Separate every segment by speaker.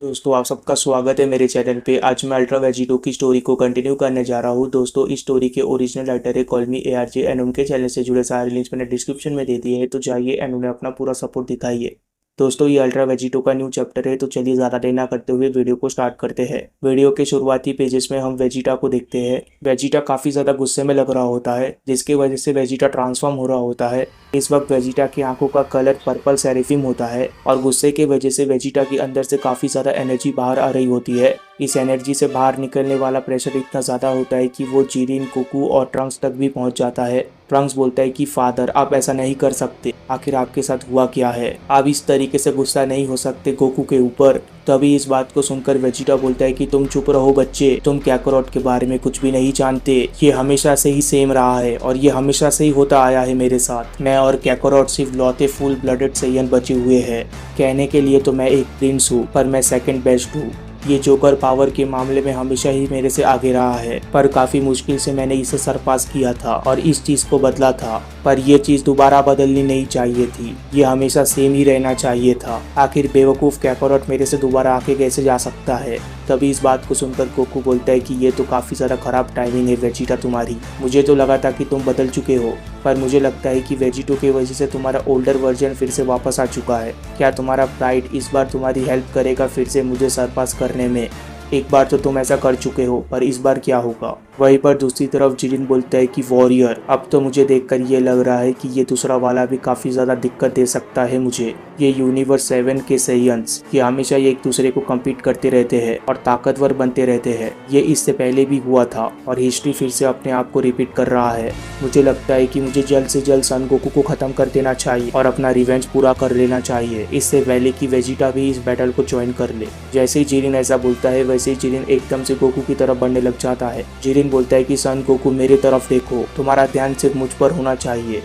Speaker 1: दोस्तों आप सबका स्वागत है मेरे चैनल पे। आज मैं अल्ट्रा वेजिटो की स्टोरी को कंटिन्यू करने जा रहा हूँ। दोस्तों इस स्टोरी के ओरिजिनल राइटर है कॉल मी ARJ एंड उनके चैनल से जुड़े सारे लिंक्स मैंने डिस्क्रिप्शन में दे दिए हैं, तो जाइए एंड उन्हें अपना पूरा सपोर्ट दिखाइए। दोस्तों ये अल्ट्रा वेजिटो का न्यू चैप्टर है, तो चलिए ज़्यादा देर ना करते हुए वीडियो को स्टार्ट करते हैं। वीडियो के शुरुआती पेजेस में हम वेजिटा को देखते हैं। वेजिटा काफ़ी ज़्यादा गुस्से में लग रहा होता है, जिसकी वजह से वेजिटा ट्रांसफॉर्म हो रहा होता है। इस वक्त वेजिटा की आंखों का कलर पर्पल सेरेफिम होता है और गुस्से की वजह से वेजिटा के अंदर से काफ़ी ज़्यादा एनर्जी बाहर आ रही होती है। इस एनर्जी से बाहर निकलने वाला प्रेशर इतना ज़्यादा होता है कि वो जिरिन, गोकू और ट्रंक्स तक भी पहुंच जाता है। ट्रंक्स बोलता है कि फादर आप ऐसा नहीं कर सकते, आखिर आपके साथ हुआ क्या है, आप इस तरीके से गुस्सा नहीं हो सकते गोकू के ऊपर। तभी इस बात को सुनकर वेजिटा बोलता है कि तुम चुप रहो बच्चे, तुम कैकरोट के बारे में कुछ भी नहीं जानते। ये हमेशा से ही सेम रहा है और ये हमेशा से ही होता आया है मेरे साथ। मैं और कैकरोट सिर्फ लौते फुल ब्लडेड सैयन बचे हुए हैं। कहने के लिए तो मैं एक प्रिंस हूँ, पर मैं सेकंड बेस्ट हूँ। ये जोकर पावर के मामले में हमेशा ही मेरे से आगे रहा है, पर काफी मुश्किल से मैंने इसे सरपास किया था और इस चीज को बदला था। पर ये चीज दोबारा बदलनी नहीं चाहिए थी, ये हमेशा सेम ही रहना चाहिए था। आखिर बेवकूफ कैकरोट मेरे से दोबारा आगे कैसे जा सकता है। तभी इस बात को सुनकर गोकू बोलता है कि ये तो काफी ज्यादा खराब टाइमिंग है वेजिटा तुम्हारी। मुझे तो लगा था कि तुम बदल चुके हो, पर मुझे लगता है कि वेजिटो की वजह से तुम्हारा ओल्डर वर्जन फिर से वापस आ चुका है। क्या तुम्हारा प्राइड इस बार तुम्हारी हेल्प करेगा फिर से मुझे सरपास करने में? एक बार तो तुम ऐसा कर चुके हो, पर इस बार क्या होगा? वहीं पर दूसरी तरफ जिरिन बोलता है कि वॉरियर, अब तो मुझे देखकर ये लग रहा है कि ये दूसरा वाला भी काफी ज्यादा दिक्कत दे सकता है मुझे। ये यूनिवर्स 7 के सैयन्स ये हमेशा ये एक दूसरे को कम्पीट करते रहते हैं और ताकतवर बनते रहते हैं। ये इससे पहले भी हुआ था और हिस्ट्री फिर से अपने आप को रिपीट कर रहा है। मुझे लगता है कि मुझे जल्द से जल्द सन गोकू को खत्म कर देना चाहिए और अपना रिवेंज पूरा कर लेना चाहिए, इससे पहले कि वेजिटा भी इस बैटल को ज्वाइन कर ले। जैसे ही जिरिन ऐसा बोलता है वैसे ही जिरिन एकदम से गोकू की तरफ बढ़ने लग जाता है। जिरिन बोलता है कि सन गोकू मेरी तरफ देखो, तुम्हारा ध्यान सिर्फ मुझ पर होना चाहिए।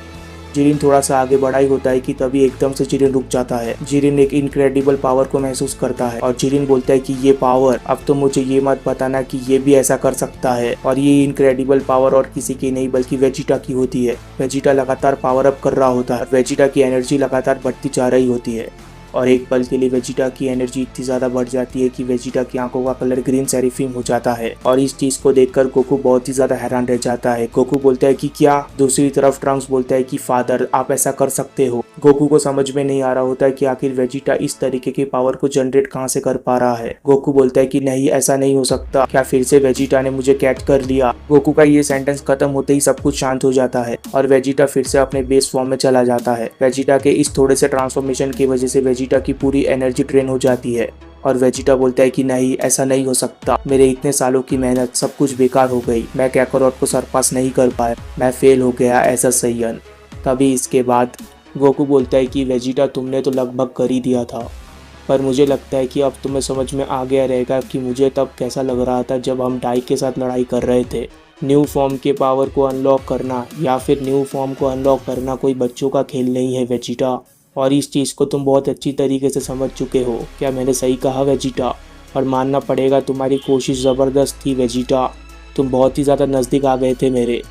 Speaker 1: जिरिन थोड़ा सा आगे बढ़ा ही होता है कि तभी एकदम से जिरिन रुक जाता है। जिरिन एक इनक्रेडिबल पावर को महसूस करता है और जिरिन बोलता है कि ये पावर, अब तो मुझे ये मत बताना कि ये भी ऐसा कर सकता है। और ये इनक्रेडिबल पावर और किसी की नहीं बल्कि वेजिटा की होती है। वेजिटा लगातार पावर अप कर रहा होता है, वेजिटा की एनर्जी लगातार बढ़ती जा रही होती है और एक पल के लिए वेजिटा की एनर्जी इतनी ज्यादा बढ़ जाती है कि वेजिटा की आंखों का कलर ग्रीन सेरिफिम हो जाता है। और इस चीज को देखकर गोकू बहुत ही ज्यादा हैरान रह जाता है। गोकू बोलता है कि क्या? दूसरी तरफ ट्रंक्स बोलता है कि फादर आप ऐसा कर सकते हो। गोकू को समझ में नहीं आ रहा होता है कि आखिर वेजिटा इस तरीके की पावर को जनरेट कहाँ से कर पा रहा है। गोकू बोलता है कि नहीं ऐसा नहीं हो सकता, क्या फिर से वेजिटा ने मुझे कैच कर लिया? गोकू का ये सेंटेंस खत्म होते ही सब कुछ शांत हो जाता है और वेजिटा फिर से अपने बेस फॉर्म में चला जाता है। वेजिटा के इस थोड़े से ट्रांसफॉर्मेशन की वजह से वेजिटा की पूरी एनर्जी ड्रेन हो जाती है और वेजिटा बोलता है कि नहीं ऐसा नहीं हो सकता, मेरे इतने सालों की मेहनत सब कुछ बेकार हो गई, मैं कैकरोट को सरपास नहीं कर पाया, मैं फेल हो गया ऐसा सैयन। तभी इसके बाद गोकू बोलता है कि वेजिटा तुमने तो लगभग कर ही दिया था, पर मुझे लगता है कि अब तुम्हें समझ में आ गया रहेगा कि मुझे तब कैसा लग रहा था जब हम डाई के साथ लड़ाई कर रहे थे। न्यू फॉर्म के पावर को अनलॉक करना या फिर न्यू फॉर्म को अनलॉक करना कोई बच्चों का खेल नहीं है वेजिटा, और इस चीज़ को तुम बहुत अच्छी तरीके से समझ चुके हो। क्या मैंने सही कहा वेजिटा? और मानना पड़ेगा तुम्हारी कोशिश ज़बरदस्त थी वेजिटा, तुम बहुत ही ज़्यादा नज़दीक आ गए थे मेरे।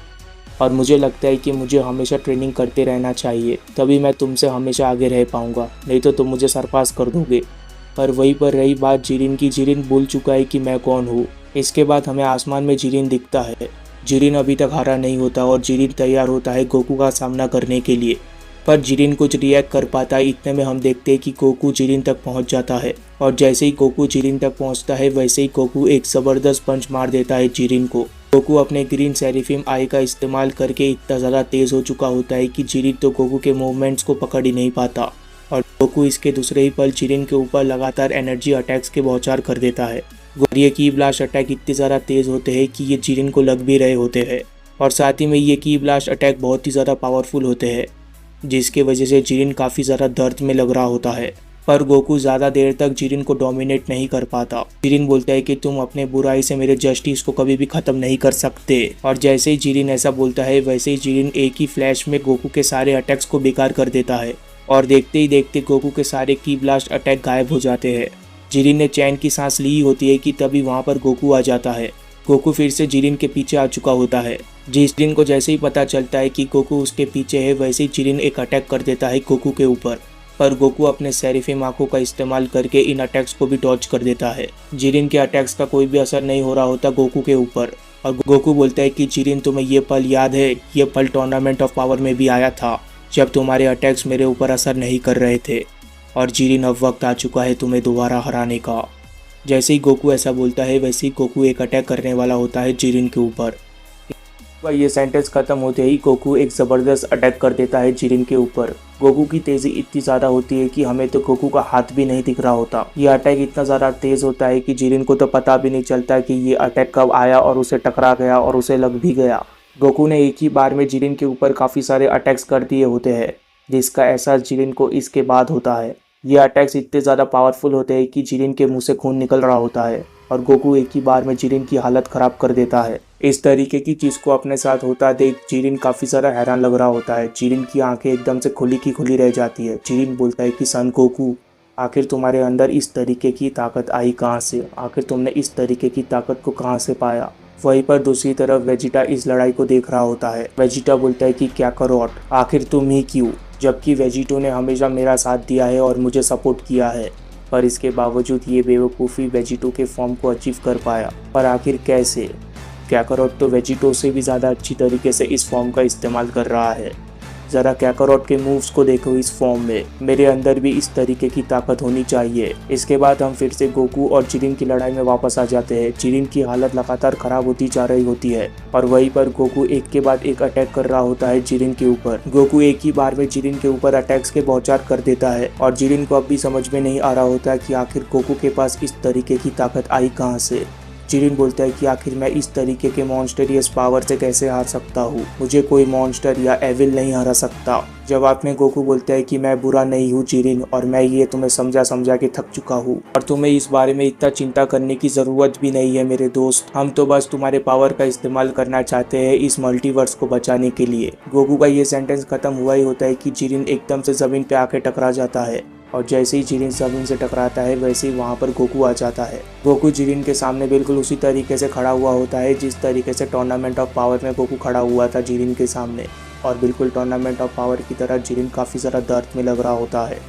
Speaker 1: और मुझे लगता है कि मुझे हमेशा ट्रेनिंग करते रहना चाहिए, तभी मैं तुमसे हमेशा आगे रह पाऊँगा, नहीं तो तुम मुझे सरपास कर दोगे। पर वहीं पर रही बात जिरिन की, जिरिन भूल चुका है कि मैं कौन हूँ। इसके बाद हमें आसमान में जिरिन दिखता है। जिरिन अभी तक हारा नहीं होता और जिरिन तैयार होता है गोकू का सामना करने के लिए, पर जिरिन कुछ रिएक्ट कर पाता है। इतने में हम देखते हैं कि गोकू जिरिन तक पहुंच जाता है और जैसे ही गोकू जिरिन तक पहुंचता है वैसे ही गोकू एक ज़बरदस्त पंच मार देता है जिरिन को। गोकू अपने ग्रीन सेरिफिम आई का इस्तेमाल करके इतना ज़्यादा तेज़ हो चुका होता है कि जिरिन तो गोकू के मूवमेंट्स को पकड़ ही नहीं पाता और गोकू इसके दूसरे ही पल जिरिन के ऊपर लगातार एनर्जी अटैक्स के बौछार कर देता है। ये की ब्लास्ट अटैक इतने ज़्यादा तेज़ होते हैं कि ये जिरिन को लग भी रहे होते हैं और साथ ही में ये की ब्लास्ट अटैक बहुत ही ज़्यादा पावरफुल होते हैं, जिसके वजह से जिरिन काफ़ी ज़्यादा दर्द में लग रहा होता है। पर गोकू ज़्यादा देर तक जिरिन को डोमिनेट नहीं कर पाता। जिरिन बोलता है कि तुम अपने बुराई से मेरे जस्टिस को कभी भी ख़त्म नहीं कर सकते। और जैसे ही जिरिन ऐसा बोलता है वैसे ही जिरिन एक ही फ्लैश में गोकू के सारे अटैक्स को बेकार कर देता है और देखते ही देखते गोकू के सारे की ब्लास्ट अटैक गायब हो जाते हैं। जिरिन ने चैन की सांस ली होती है कि तभी वहाँ पर गोकू आ जाता है। गोकू फिर से जिरिन के पीछे आ चुका होता है। जिरिन को जैसे ही पता चलता है कि गोकू उसके पीछे है वैसे ही जिरिन एक अटैक कर देता है गोकू के ऊपर पर गोकू अपने सेरिफिम आंखों का इस्तेमाल करके इन अटैक्स को भी डॉज कर देता है। जिरिन के अटैक्स का कोई भी असर नहीं हो रहा होता गोकू के ऊपर और गोकू बोलता है कि जिरिन, तुम्हें ये पल याद है? ये पल टूर्नामेंट ऑफ पावर में भी आया था जब तुम्हारे अटैक्स मेरे ऊपर असर नहीं कर रहे थे और जिरिन, अब वक्त आ चुका है तुम्हें दोबारा हराने का। जैसे ही गोकू ऐसा बोलता है वैसे ही गोकू एक अटैक करने वाला होता है जिरिन के ऊपर। ये सेंटेंस खत्म होते ही गोकू एक ज़बरदस्त अटैक कर देता है जिरिन के ऊपर। गोकू की तेज़ी इतनी ज़्यादा होती है कि हमें तो गोकू का हाथ भी नहीं दिख रहा होता। ये अटैक इतना ज़्यादा तेज़ होता है कि जिरिन को तो पता भी नहीं चलता कि ये अटैक कब आया और उसे टकरा गया और उसे लग भी गया। गोकू ने एक ही बार में जिरिन के ऊपर काफ़ी सारे अटैक्स कर दिए होते हैं, जिसका एहसास जिरिन को इसके बाद होता है। ये अटैक्स इतने ज़्यादा पावरफुल होते हैं कि जिरिन के मुंह से खून निकल रहा होता है और गोकू एक ही बार में जिरिन की हालत ख़राब कर देता है। इस तरीके की चीज़ को अपने साथ होता देख जिरिन काफ़ी सारा हैरान लग रहा होता है। जिरिन की आंखें एकदम से खुली की खुली रह जाती है। जिरिन बोलता है कि सन गोकू, आखिर तुम्हारे अंदर इस तरीके की ताकत आई कहाँ से? आखिर तुमने इस तरीके की ताकत को कहाँ से पाया? वहीं पर दूसरी तरफ वेजिटा इस लड़ाई को देख रहा होता है। वेजिटा बोलता है कि क्या करोट, आखिर तुम ही क्यों? जबकि वेजिटो ने हमेशा मेरा साथ दिया है और मुझे सपोर्ट किया है, पर इसके बावजूद ये बेवकूफ़ी वेजिटो के फॉर्म को अचीव कर पाया। पर आखिर कैसे? कैकारोट तो वेजिटो से भी ज़्यादा अच्छी तरीके से इस फॉर्म का इस्तेमाल कर रहा है। ज़रा कैकारोट के मूव्स को देखो इस फॉर्म में। मेरे अंदर भी इस तरीके की ताकत होनी चाहिए। इसके बाद हम फिर से गोकू और जिरिन की लड़ाई में वापस आ जाते हैं। जिरिन की हालत लगातार ख़राब होती जा रही होती है और वहीं पर गोकू एक के बाद एक अटैक कर रहा होता है जिरिन के ऊपर। गोकू एक ही बार में जिरिन के ऊपर अटैक्स के बौछार कर देता है और जिरिन को अब भी समझ में नहीं आ रहा होता है कि आखिर गोकू के पास इस तरीके की ताकत आई कहाँ से। जिरिन बोलता है कि आखिर मैं इस तरीके के मॉन्स्टरियस पावर से कैसे हार सकता हूँ? मुझे कोई मॉन्स्टर या एविल नहीं हरा सकता। जवाब में गोकू बोलता है कि मैं बुरा नहीं हूँ जिरिन, और मैं ये तुम्हें समझा समझा के थक चुका हूँ और तुम्हें इस बारे में इतना चिंता करने की ज़रूरत भी नहीं है मेरे दोस्त। हम तो बस तुम्हारे पावर का इस्तेमाल करना चाहते हैं इस मल्टीवर्स को बचाने के लिए। गोकू का ये सेंटेंस खत्म हुआ ही होता है कि जिरिन एकदम से ज़मीन पे आके टकरा जाता है और जैसे ही जिरिन ज़मीन से टकराता है वैसे ही वहाँ पर गोकू आ जाता है। गोकू जिरिन के सामने बिल्कुल उसी तरीके से खड़ा हुआ होता है जिस तरीके से टूर्नामेंट ऑफ पावर में गोकू खड़ा हुआ था जिरिन के सामने, और बिल्कुल टूर्नामेंट ऑफ पावर की तरह जिरिन काफ़ी ज़्यादा दर्द में लग रहा होता है।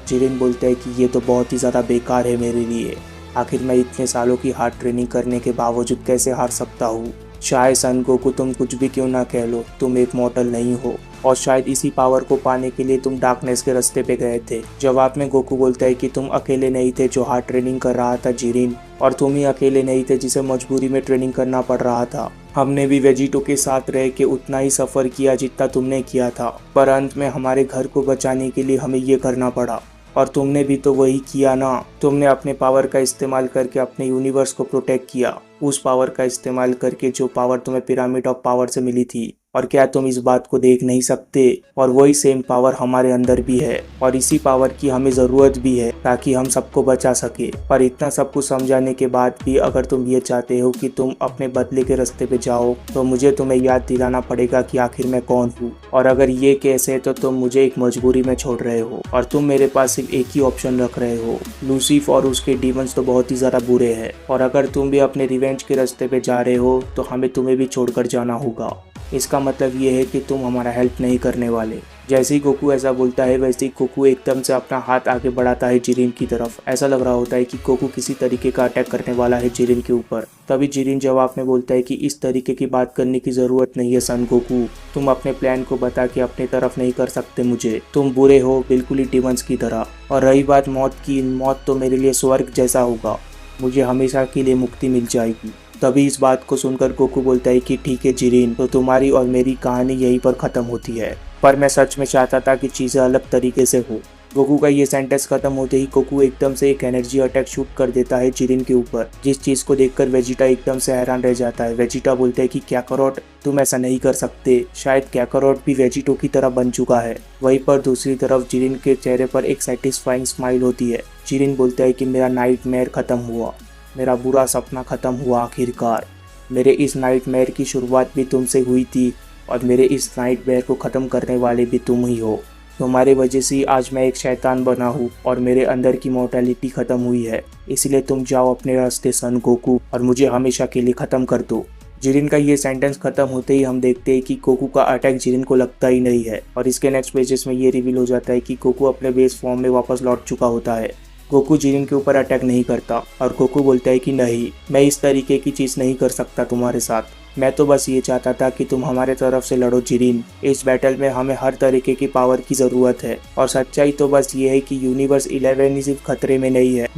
Speaker 1: जिरिन बोलता है कि ये तो बहुत ही ज़्यादा बेकार है मेरे लिए। आखिर मैं इतने सालों की हार्ड ट्रेनिंग करने के बावजूद कैसे हार सकता हूँ? शायद सन गोकू तुम कुछ भी क्यों ना कह लो, तुम एक मॉडल नहीं हो और शायद इसी पावर को पाने के लिए तुम डार्कनेस के रास्ते पे गए थे। जवाब में गोकू बोलता है कि तुम अकेले नहीं थे जो हार्ड ट्रेनिंग कर रहा था जिरिन, और तुम ही अकेले नहीं थे जिसे मजबूरी में ट्रेनिंग करना पड़ रहा था। हमने भी वेजिटो के साथ रह के उतना ही सफ़र किया जितना तुमने किया था, पर अंत में हमारे घर को बचाने के लिए हमें ये करना पड़ा और तुमने भी तो वही किया ना। तुमने अपने पावर का इस्तेमाल करके अपने यूनिवर्स को प्रोटेक्ट किया, उस पावर का इस्तेमाल करके जो पावर तुम्हें पिरामिड ऑफ पावर से मिली थी। और क्या तुम इस बात को देख नहीं सकते? और वही सेम पावर हमारे अंदर भी है और इसी पावर की हमें ज़रूरत भी है ताकि हम सबको बचा सके। पर इतना सब कुछ समझाने के बाद भी अगर तुम ये चाहते हो कि तुम अपने बदले के रास्ते पे जाओ तो मुझे तुम्हें याद दिलाना पड़ेगा कि आखिर मैं कौन हूँ। और अगर ये केस है तो तुम मुझे एक मजबूरी में छोड़ रहे हो और तुम मेरे पास सिर्फ एक ही ऑप्शन रख रहे हो। लूसीफ और उसके डीमंस तो बहुत ही ज़्यादा बुरे हैं और अगर तुम भी अपने रिवेंज के रास्ते पे जा रहे हो तो हमें तुम्हें भी छोड़कर जाना होगा। इसका मतलब ये है कि तुम हमारा हेल्प नहीं करने वाले। जैसे ही गोकू ऐसा बोलता है वैसे ही गोकू एकदम से अपना हाथ आगे बढ़ाता है जिरिन की तरफ। ऐसा लग रहा होता है कि गोकू किसी तरीके का अटैक करने वाला है जिरिन के ऊपर। तभी जिरिन जवाब में बोलता है कि इस तरीके की बात करने की ज़रूरत नहीं है सन गोकू, तुम अपने प्लान को बता के अपनी तरफ नहीं कर सकते मुझे। तुम बुरे हो बिल्कुल ही डिमंस की तरह। और रही बात मौत की, मौत तो मेरे लिए स्वर्ग जैसा होगा, मुझे हमेशा के लिए मुक्ति मिल जाएगी। तभी इस बात को सुनकर गोकू बोलता है कि ठीक है जिरिन, तो तुम्हारी और मेरी कहानी यहीं पर ख़त्म होती है, पर मैं सच में चाहता था कि चीज़ें अलग तरीके से हो। गोकू का ये सेंटेंस खत्म होते ही गोकू एकदम से एक एनर्जी अटैक शूट कर देता है जिरिन के ऊपर, जिस चीज़ को देखकर वेजिटा एकदम से हैरान रह जाता है। वेजिटा बोलता है कि कैकारोट तुम ऐसा नहीं कर सकते, शायद कैकारोट भी वेजिटो की तरह बन चुका है। वहीं पर दूसरी तरफ जिरिन के चेहरे पर एक सेटिस्फाइंग स्माइल होती है। जिरिन बोलता है कि मेरा नाइटमेयर खत्म हुआ, मेरा बुरा सपना खत्म हुआ आखिरकार। मेरे इस नाइटमेयर की शुरुआत भी तुमसे हुई थी और मेरे इस नाइटमेयर को ख़त्म करने वाले भी तुम ही हो। तुम्हारे वजह से आज मैं एक शैतान बना हूँ और मेरे अंदर की मोर्टेलिटी ख़त्म हुई है। इसलिए तुम जाओ अपने रास्ते सन गोकू और मुझे हमेशा के लिए ख़त्म कर दो। जिरिन का ये सेंटेंस खत्म होते ही हम देखते हैं कि गोकू का अटैक जिरिन को लगता ही नहीं है और इसके नेक्स्ट पेजेस में ये रिवील हो जाता है कि गोकू अपने बेस फॉर्म में वापस लौट चुका होता है। गोकू जिरिन के ऊपर अटैक नहीं करता और गोकू बोलता है कि नहीं, मैं इस तरीके की चीज़ नहीं कर सकता तुम्हारे साथ। मैं तो बस ये चाहता था कि तुम हमारे तरफ से लड़ो जिरिन। इस बैटल में हमें हर तरीके की पावर की ज़रूरत है और सच्चाई तो बस ये है कि यूनिवर्स 11 ही सिर्फ खतरे में नहीं है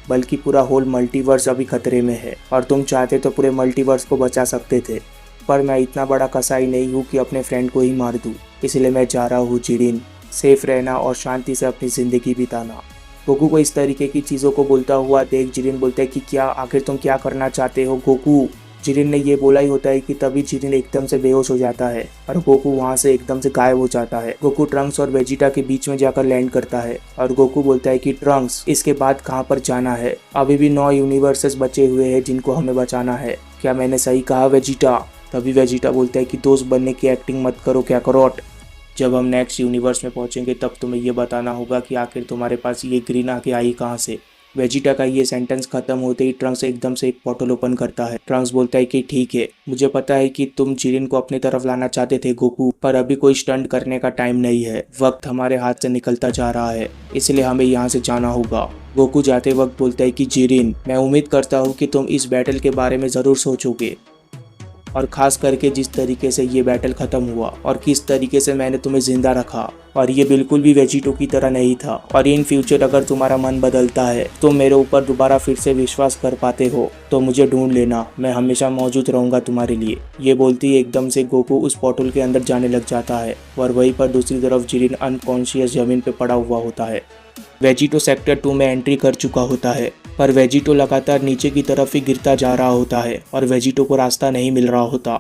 Speaker 1: बल्कि पूरा होल मल्टीवर्स अभी खतरे में है और तुम चाहते तो पूरे मल्टीवर्स को बचा सकते थे, पर मैं इतना बड़ा कसाई नहीं हूँ कि अपने फ्रेंड को ही मार दूँ। इसलिए मैं जा रहा हूँ जिरिन, सेफ रहना और शांति से अपनी ज़िंदगी बिताना। गोकू को इस तरीके की चीज़ों को बोलता हुआ देख जिरिन बोलता है कि क्या आखिर तुम क्या करना चाहते हो गोकू। जिरिन ने ये बोला ही होता है कि तभी जिरिन एकदम से बेहोश हो जाता है और गोकू वहाँ से एकदम से गायब हो जाता है। गोकू ट्रंक्स और वेजिटा के बीच में जाकर लैंड करता है और गोकू बोलता है कि ट्रंक्स, इसके बाद कहाँ पर जाना है? अभी भी 9 यूनिवर्सेस बचे हुए हैं जिनको हमें बचाना है। क्या मैंने सही कहा वेजिटा? तभी वेजिटा बोलता है कि दोस्त बनने की एक्टिंग मत करो कैकरोट। जब हम नेक्स्ट यूनिवर्स में पहुंचेंगे तब तुम्हें ये बताना होगा कि आखिर तुम्हारे पास ये ग्रीन आके आई कहाँ से। वेजिटा का ये सेंटेंस खत्म होते ही ट्रंक्स एकदम से एक पोर्टल ओपन करता है। ट्रंक्स बोलता है कि ठीक है, मुझे पता है कि तुम जिरिन को अपनी तरफ लाना चाहते थे गोकू, पर अभी कोई स्टंट करने का टाइम नहीं है। वक्त हमारे हाथ से निकलता जा रहा है, इसलिए हमें यहाँ से जाना होगा। गोकू जाते वक्त बोलता है कि जिरिन, मैं उम्मीद करता हूँ कि तुम इस बैटल के बारे में ज़रूर सोचोगे और खास करके जिस तरीके से ये बैटल ख़त्म हुआ और किस तरीके से मैंने तुम्हें जिंदा रखा, और ये बिल्कुल भी वेजिटो की तरह नहीं था। और इन फ्यूचर अगर तुम्हारा मन बदलता है, तुम मेरे ऊपर दोबारा फिर से विश्वास कर पाते हो तो मुझे ढूंढ लेना, मैं हमेशा मौजूद रहूँगा तुम्हारे लिए। ये बोलती ही एकदम से गोकू उस पोर्टल के अंदर जाने लग जाता है और वहीं पर दूसरी तरफ जिरिन अनकॉन्शियस जमीन पर पड़ा हुआ होता है। वेजिटो सेक्टर 2 में एंट्री कर चुका होता है, पर वेजिटो लगातार नीचे की तरफ ही गिरता जा रहा होता है और वेजिटो को रास्ता नहीं मिल रहा होता।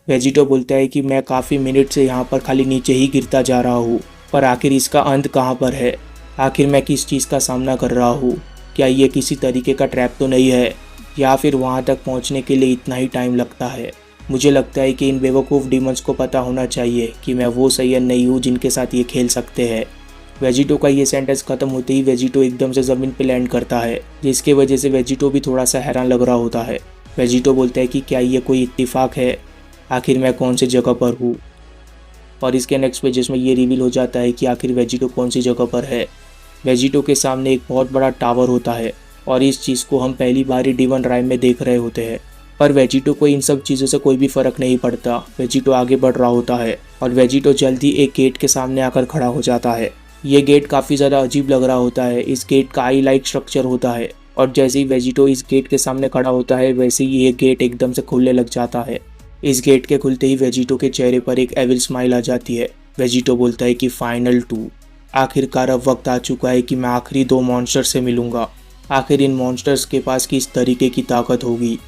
Speaker 1: वेजिटो बोलता है कि मैं काफ़ी मिनट से यहाँ पर खाली नीचे ही गिरता जा रहा हूँ, पर आखिर इसका अंत कहाँ पर है? आखिर मैं किस चीज़ का सामना कर रहा हूँ? क्या ये किसी तरीके का ट्रैप तो नहीं है, या फिर वहाँ तक पहुँचने के लिए इतना ही टाइम लगता है? मुझे लगता है कि इन बेवकूफ़ डीमंस को पता होना चाहिए कि मैं वो सैयन नहीं हूँ जिनके साथ ये खेल सकते हैं। वेजिटो का ये सेंटेंस खत्म होते ही वेजिटो एकदम से ज़मीन पर लैंड करता है, जिसके वजह से वेजिटो भी थोड़ा सा हैरान लग रहा होता है। वेजिटो बोलता है कि क्या ये कोई इत्तेफाक है? आखिर मैं कौन सी जगह पर हूँ? और इसके नेक्स्ट पेजेस में ये रिवील हो जाता है कि आखिर वेजिटो कौन सी जगह पर है। वेजिटो के सामने एक बहुत बड़ा टावर होता है और इस चीज़ को हम पहली बार ही डिवन राइम में देख रहे होते हैं, पर वेजिटो को इन सब चीज़ों से कोई भी फ़र्क नहीं पड़ता। वेजिटो आगे बढ़ रहा होता है और वेजिटो जल्दी एक गेट के सामने आकर खड़ा हो जाता है। ये गेट काफ़ी ज़्यादा अजीब लग रहा होता है। इस गेट का आई लाइक स्ट्रक्चर होता है और जैसे ही वेजिटो इस गेट के सामने खड़ा होता है वैसे ही ये गेट एकदम से खुलने लग जाता है। इस गेट के खुलते ही वेजिटो के चेहरे पर एक एविल स्माइल आ जाती है। वेजिटो बोलता है कि फाइनल 2, आखिरकार अब वक्त आ चुका है कि मैं आखिरी 2 मॉन्स्टर से मिलूंगा। आखिर इन मॉन्स्टर्स के पास किस तरीके की ताकत होगी,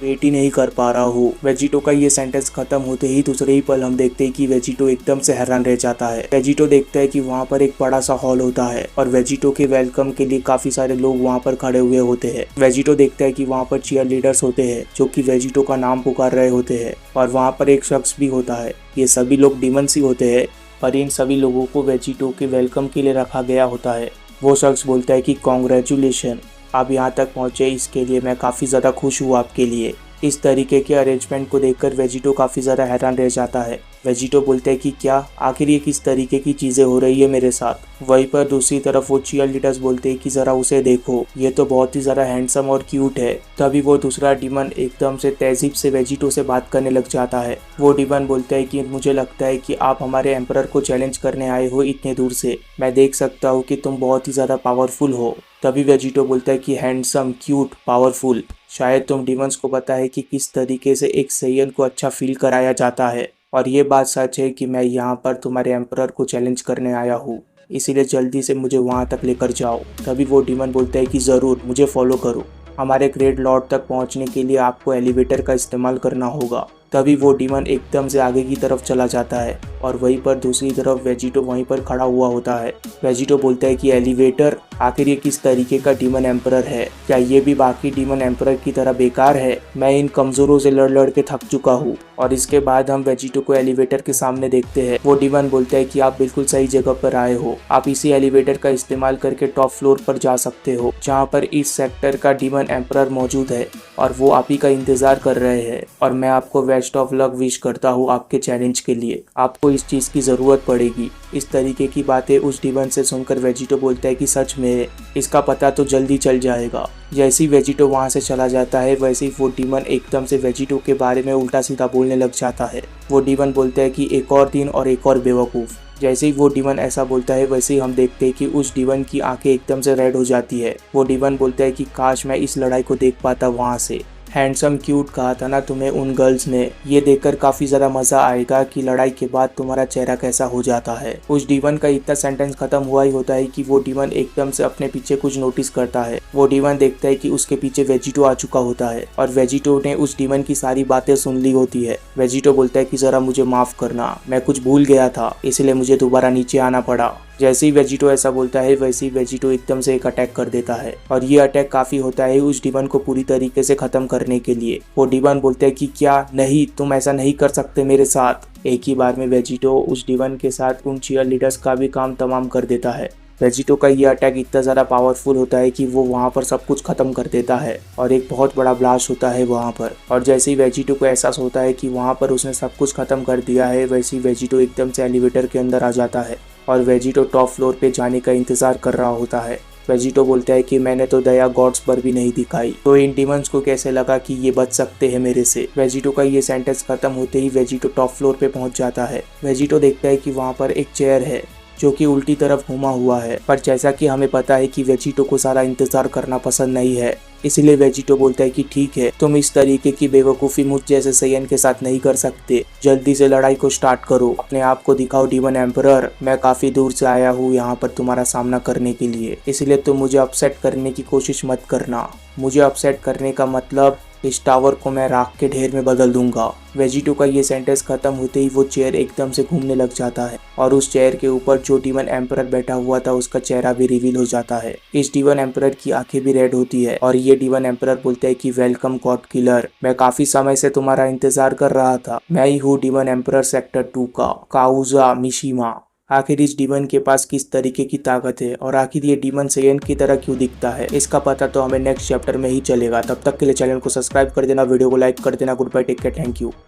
Speaker 1: वेट ही नहीं कर पा रहा हूँ। वेजिटो का ये सेंटेंस खत्म होते ही दूसरे ही पल हम देखते हैं कि वेजिटो एकदम से हैरान रह जाता है। वेजिटो देखता है कि वहाँ पर एक बड़ा सा हॉल होता है और वेजिटो के वेलकम के लिए काफी सारे लोग वहाँ पर खड़े हुए होते हैं। वेजिटो देखता है कि वहाँ पर चीयर लीडर्स होते हैं जो कि वेजिटो का नाम पुकार रहे होते हैं और वहाँ पर एक शख्स भी होता है। ये सभी लोग डीमंस ही होते हैं, पर इन सभी लोगों को वेजिटो के वेलकम के लिए रखा गया होता है। वो शख्स बोलता है कि कॉन्ग्रेचुलेशन, आप यहाँ तक पहुँचे, इसके लिए मैं काफ़ी ज़्यादा खुश हूँ आपके लिए। इस तरीके के अरेंजमेंट को देखकर वेजिटो काफ़ी ज़्यादा हैरान रह जाता है। वेजिटो बोलता है कि क्या आखिर ये किस तरीके की चीज़ें हो रही है मेरे साथ। वहीं पर दूसरी तरफ वो चीयर लीडर्स बोलते हैं कि ज़रा उसे देखो, ये तो बहुत ही ज़्यादा हैंडसम और क्यूट है। तभी वो दूसरा डीमन एकदम से तहजीब से वेजिटो से बात करने लग जाता है। वो डीमन बोलता है कि मुझे लगता है कि आप हमारे एम्परर को चैलेंज करने आए हो इतने दूर से। मैं देख सकता हूँ कि तुम बहुत ही ज़्यादा पावरफुल हो। तभी वेजिटो बोलता है कि हैंडसम, क्यूट, पावरफुल, शायद तुम डीमंस को पता है कि किस तरीके से एक सैयन को अच्छा फील कराया जाता है, और ये बात सच है कि मैं यहाँ पर तुम्हारे एम्परर को चैलेंज करने आया हूँ, इसीलिए जल्दी से मुझे वहाँ तक लेकर जाओ। तभी वो डीमन बोलता है कि ज़रूर, मुझे फॉलो करो। हमारे ग्रेट लॉर्ड तक पहुँचने के लिए आपको एलिवेटर का इस्तेमाल करना होगा। तभी वो डीमन एकदम से आगे की तरफ चला जाता है और वहीं पर दूसरी तरफ वेजिटो वहीं पर खड़ा हुआ होता है। वेजिटो बोलता है कि एलिवेटर, आखिर ये किस तरीके का डीमन एम्परर है? क्या ये भी बाकी डीमन एम्परर की तरह बेकार है? मैं इन कमजोरों से लड़ लड़ के थक चुका हूँ। और इसके बाद हम वेजिटो को एलिवेटर के सामने देखते हैं। वो डीमन बोलता है कि आप बिल्कुल सही जगह पर आए हो। आप इसी एलिवेटर का इस्तेमाल करके टॉप फ्लोर पर जा सकते हो, जहाँ पर इस सेक्टर का डीमन एम्परर मौजूद है और वो आप ही का इंतजार कर रहे हैं। और मैं आपको बेस्ट ऑफ लक विश करता हूँ आपके चैलेंज के लिए। आपको इस चीज की जरूरत पड़ेगी। इस तरीके की बातें उस डीमन से सुनकर वेजिटो बोलता है कि सच में इसका पता तो जल्दी चल जाएगा। जैसे ही वेजिटो वहां से चला जाता है, वैसे ही वो डीमन एकदम से वेजिटो के बारे में उल्टा सीधा बोलने लग जाता है। वो डीमन बोलता है कि एक और दिन और एक और बेवकूफ। जैसे ही वो डीमन ऐसा बोलता है, वैसे ही हम देखते हैं कि उस डीमन की आंखें एकदम से रेड हो जाती है। वो डीमन बोलता है कि काश मैं इस लड़ाई को देख पाता वहां से। हैंडसम क्यूट कहा था ना तुम्हें उन गर्ल्स ने। ये देखकर काफी ज्यादा मजा आएगा कि लड़ाई के बाद तुम्हारा चेहरा कैसा हो जाता है। उस डीमन का इतना सेंटेंस खत्म हुआ ही होता है कि वो डीमन एकदम से अपने पीछे कुछ नोटिस करता है। वो डीमन देखता है कि उसके पीछे वेजिटो आ चुका होता है और वेजिटो ने उस डीमन की सारी बातें सुन ली होती है। वेजिटो बोलता है कि जरा मुझे माफ करना, मैं कुछ भूल गया था, इसलिए मुझे दोबारा नीचे आना पड़ा। जैसे ही वेजिटो ऐसा बोलता है, वैसे ही वेजिटो एकदम से एक अटैक कर देता है और ये अटैक काफी होता है उस डीमन को पूरी तरीके से खत्म करने के लिए। वो डीमन बोलते हैं कि क्या नहीं, तुम ऐसा नहीं कर सकते मेरे साथ। एक ही बार में वेजिटो उस डीमन के साथ उन चीयर लीडर्स का भी काम तमाम कर देता है। वेजिटो का ये अटैक इतना ज़्यादा पावरफुल होता है कि वो वहाँ पर सब कुछ खत्म कर देता है और एक बहुत बड़ा ब्लास्ट होता है वहाँ पर। और जैसे ही वेजिटो को एहसास होता है कि वहाँ पर उसने सब कुछ खत्म कर दिया है, वैसे ही वेजिटो एकदम से एलिवेटर के अंदर आ जाता है और वेजिटो टॉप फ्लोर पे जाने का इंतजार कर रहा होता है। वेजिटो बोलता है कि मैंने तो दया गॉड्स पर भी नहीं दिखाई, तो इन डीमंस को कैसे लगा कि ये बच सकते हैं मेरे से। वेजिटो का ये सेंटेंस खत्म होते ही वेजिटो टॉप फ्लोर पे पहुंच जाता है। वेजिटो देखता है कि वहाँ पर एक चेयर है जो कि उल्टी तरफ घुमा हुआ है, पर जैसा कि हमें पता है कि वेजिटो को सारा इंतजार करना पसंद नहीं है, इसलिए वेजिटो बोलता है कि ठीक है, तुम इस तरीके की बेवकूफ़ी मुझ जैसे सैयन के साथ नहीं कर सकते। जल्दी से लड़ाई को स्टार्ट करो, अपने आप को दिखाओ डीमन एम्परर। मैं काफ़ी दूर से आया हूँ यहाँ पर तुम्हारा सामना करने के लिए, इसलिए तुम मुझे अपसेट करने की कोशिश मत करना। मुझे अपसेट करने का मतलब इस टावर को मैं राख के ढेर में बदल दूंगा। वेजिटो का ये सेंटेंस खत्म होते ही वो चेयर एकदम से घूमने लग जाता है और उस चेयर के ऊपर जो डीमन एम्परर बैठा हुआ था उसका चेहरा भी रिवील हो जाता है। इस डीमन एम्परर की आंखें भी रेड होती है और ये डीमन एम्परर बोलता है कि वेलकम गॉड किलर, मैं काफी समय से तुम्हारा इंतजार कर रहा था। मैं ही हूँ डीमन एम्परर सेक्टर 2 का काउजा मिशिमा। आखिर इस डीमन के पास किस तरीके की ताकत है और आखिर ये डीमन सैयन की तरह क्यों दिखता है, इसका पता तो हमें नेक्स्ट चैप्टर में ही चलेगा। तब तक के लिए चैनल को सब्सक्राइब कर देना, वीडियो को लाइक कर देना। Good bye, take care, thank you.